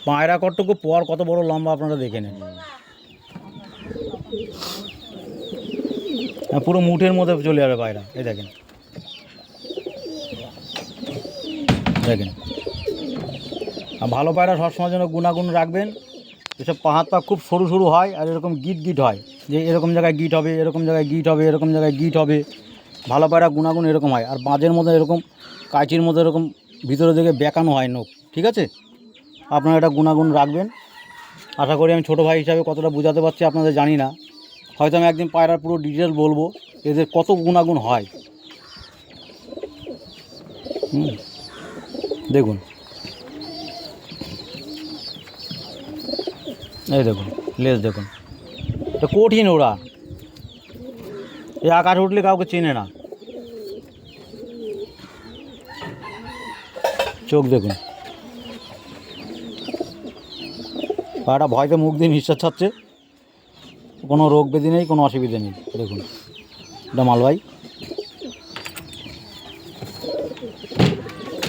পায়রা কটটুকু পর কত বড় লম্বা আপনারা দেখে নেন। পুরো মুঠের মধ্যে চলে যাবে পায়রা। এই দেখেন দেখেন। আর ভালো পায়রা সবসময় যেন গুণাগুণ রাখবেন। এসব হাত পা খুব সরু সরু হয় আর এরকম গিট গিট হয়, যে এরকম জায়গায় গিট হবে, এরকম জায়গায় গিট হবে, এরকম জায়গায় গিট হবে। ভালো পায়রা গুণাগুণ এরকম হয়। আর বাঁধের মধ্যে এরকম কাঁচির মধ্যে এরকম ভিতরে দিকে বেঁকানো হয় নখ। ঠিক আছে, আপনারা এটা গুণাগুণ রাখবেন। আশা করি আমি ছোটো ভাই হিসাবে কতটা বোঝাতে পারছি আপনাদের জানি না। হয়তো আমি একদিন পায়রার পুরো ডিটেল বলবো এদের কত গুণাগুণ হয়। দেখুন, এই দেখুন লেজ দেখুন, তো কঠিন ওরা। এই আকাশ উঠলে কাউকে চেনে না। চোখ দেখুন, পায়রাটা ভয়তে মুখ দিয়ে নিঃশ্বাস ছাড়ছে, কোনো রোগ ব্যাধি নেই, কোনো অসুবিধা নেই। দেখুন এটা মালবাই।